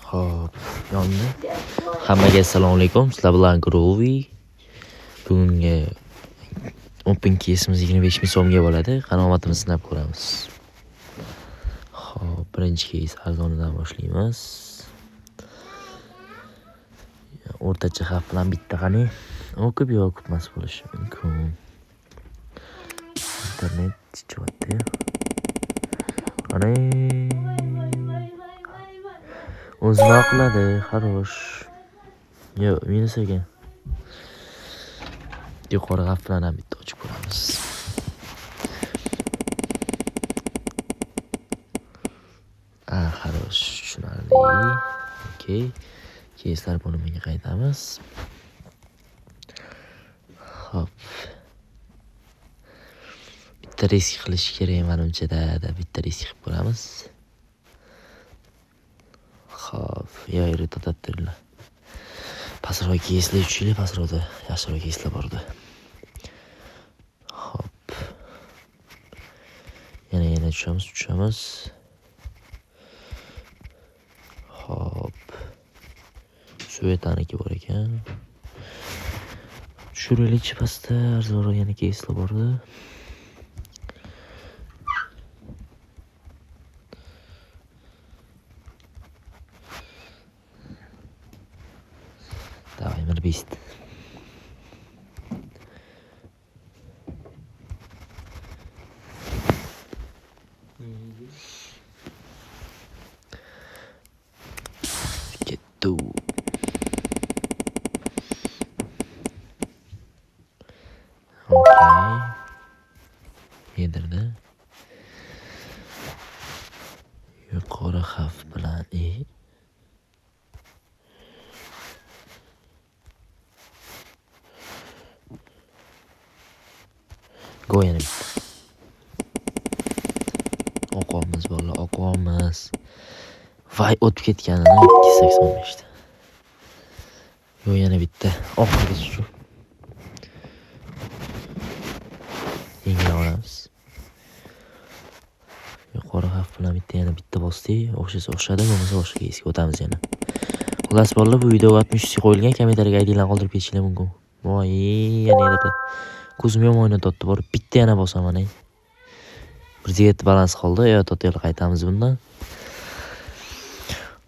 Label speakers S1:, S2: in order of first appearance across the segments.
S1: Hop, yondi. Hammaga assalomu alaykum. Sizlar bilan Groovy. Bugungi Open Case'imiz 25 ming so'mga bo'ladi. Qanomatimizni sinab ko'ramiz. Hop, birinchi case arzonidan boshlaymiz. O'rtacha xavf bilan bitta qani. O'qib yo o'qitmas bo'lishi mumkin. Internet chiqyapti. Qani o'zini oqladi, xarosh. Yo, minus ekan. Yuqori xavf bilan ham bitta ochib ko'ramiz. Xarosh, tushunarli. Okey. Keyslar bo'limiga qaytamiz. Hop. Bitta risk qilish kerak menimcha-da, bitta risk qilib ko'ramiz. Hop, yo'q, to'xtatdilar. Pastroq keyslar uchili, pastroqda yaxshiroq keyslar bordi. Hop. Yana tushamiz. Hop. Suvetaniki bor ekan. Tushiraylik pastda, arzonroq yana keyslar bordi. Давай, мирбист. Кету. Окей. Yedirdi. Yuqori xavf bilan Go'yani bitta. O'qamiz bolalar, o'qamiz. Voy, o'tib ketganini 285 ta. Go'yani bitta. Oxirgi shu. Yengil olamiz. Yuqori xavf bilan yana bitta bosdik. O'xshadi, bo'lmasa boshqa keysga o'tamiz yana. Xullas bolalar, bu videoga 60 qo'yilgan, kommentariyaga ID'larni qoldirib ketishingiz mumkin. Voy, yana yerda. Ko'zim yomon o'ynatdi, borib bitta yana bosaman. 107 balans qoldi. Yo, to'g'ri qaytamiz bundan.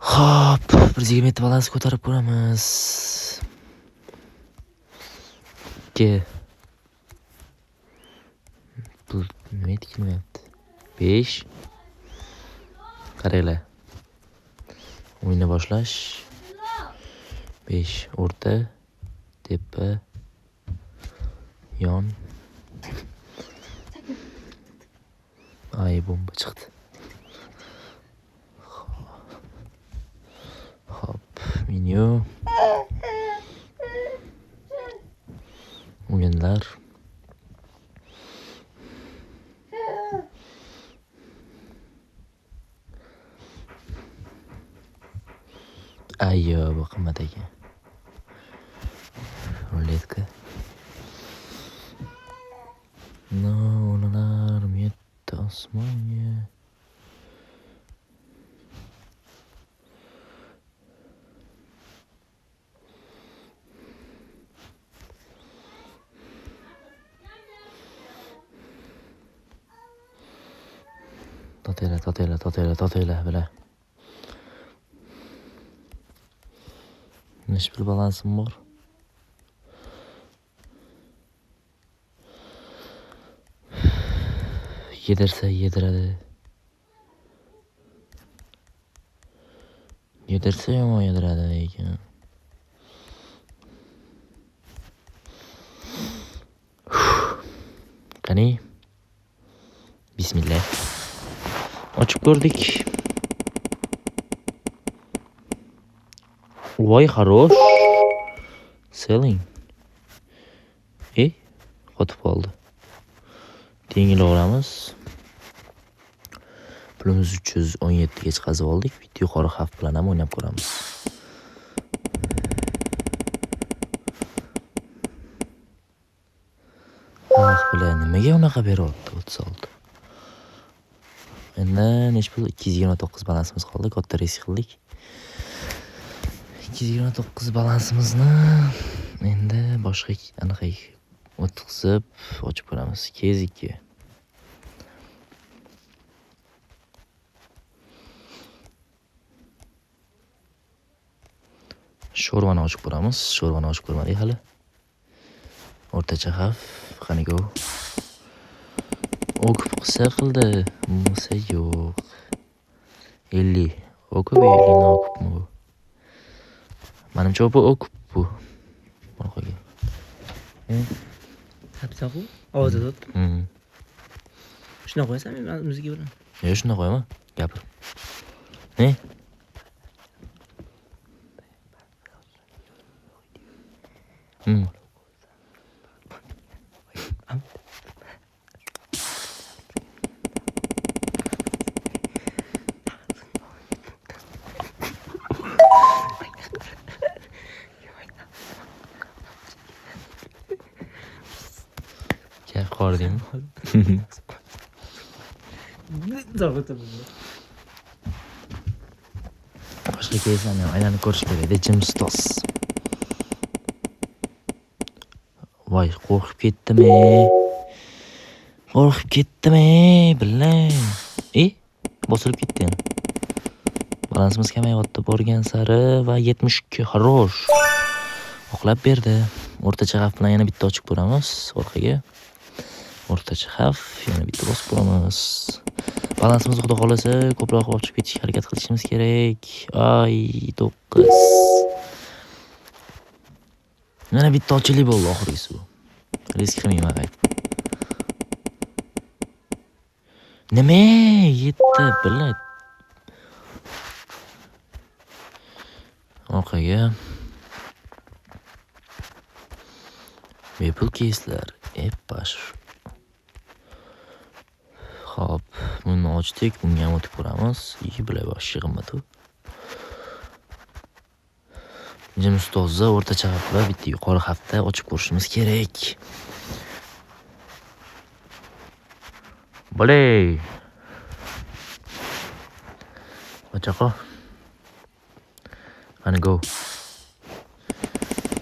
S1: Hop, 120 balans ko'tarib ko'ramiz. 2. Bu nima etkilyapti? 5. Qaranglar. O'yinni boshlash. 5 o'rta, tepa, yon. Ay, bomba chiqdi. Hop, menyu. O'yinlar. Ayyo, bu qimmat ekan. Ruletka. Ular yetdi osmonga. Totela bilan. Bir balansım bor. Yedirsa yediradi. Yedirsa yomon yediradi ekan. Qani? Bismillah. Ochib ko'rdik. Voy, xarosh. Selling. Qotib qoldi. Tengil olamiz. Pulimiz 317 ga chiqazib oldik. Bitta yuqori xavf bilan ham o'ynab ko'ramiz. Bilan nimaga unaqa beryapti 36? Endi nech pul? 229 balansimiz qoldi. Katta risk qildik. 229 balansimizni endi boshqa anaqa o'tkazib ochib ko'ramiz. KZ2. Sho'rvani ochib ko'ramiz. Sho'rvani ochib ko'rmadik hali. O'rtacha xavf, qani go. Okup qilsa qildi, bo'lmasa yo'q. 50. Okup 50 ni okupmi bu? Menimcha bu okup bu. Orqaga.
S2: Sapsaqu? Ovozda o'tdi. Shuna qo'yasan, men muzika bilan.
S1: Yo'q, shuna qo'yaman. Gapir. Ne? Gel qordingmi? Boshqa keyslarni ham aylanib ko'rish kerak, jim stos. Voy, qo'rqib ketdim-e. Qo'rqib ketdim-e, billang. Bosilib ketdi yana. Balansimiz kamayyapti borgan sari va 72 xarosh. Oqlab berdi. O'rtacha xavf bilan yana bitta ochib ko'ramiz orqaga. O'rtacha xavf, yana bitta bosib ko'ramiz. Balansimiz xudo xolasa ko'proq ochib ketishga harakat qilishimiz kerak. Ay, 9. Yana bitta ochili bo'ldi oxirgisi bu. Risk qilmayman qayt. Nima? Yetdi, bilay. Orqaga. Bepul keyslar. Bash. Xo'p, buni ochdik, bunga ham o'tib ko'ramiz. Bilay bosh yig'imatu. Jim ustozda o'rtacha xavf va bitta yuqori xavfda ochib ko'rishimiz kerak. Bilay. Ochaqo. Qani go.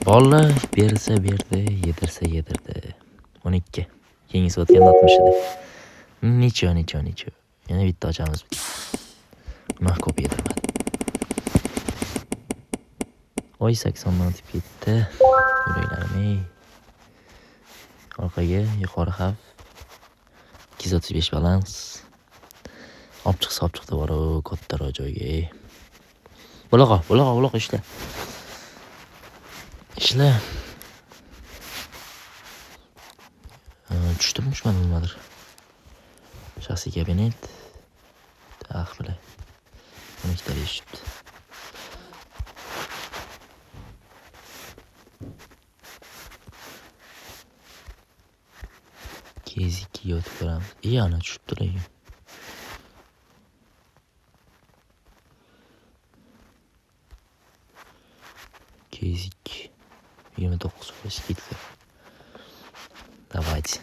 S1: Bolla bersa berdi, yedirsa yedirdi. 12. Keyingi sotgan 60 edi. Necha. Yana bitta ochamiz. Nima ko'p yedirmadi. Oy 80 dan o'tib ketdi. Yuraklarim. Orqaga yuqori xavf. 235 balans. Olib chiqdi bor kattaroq joyga. Bo'laqa ishla. Tushdimi, tushmadimi nimadir. Shaxsiy kabinet. Bilay. 12 ta eshitdi. KZ2 yotib ko'ramiz. Ana tushibdi lekin. KZ2 29 скидка. Давайте.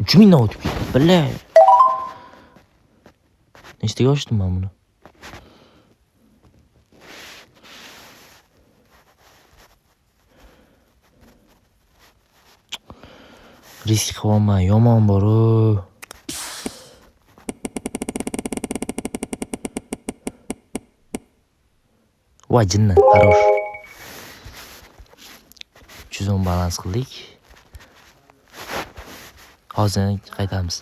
S1: Uchmingdan o'tib ketdi. Bilay. Nechtaga ochdim men buni? Risk qilmayman, yomon bor-ku. Voy jinni, xarosh. 310 balans qildik. Hozir qaytamiz.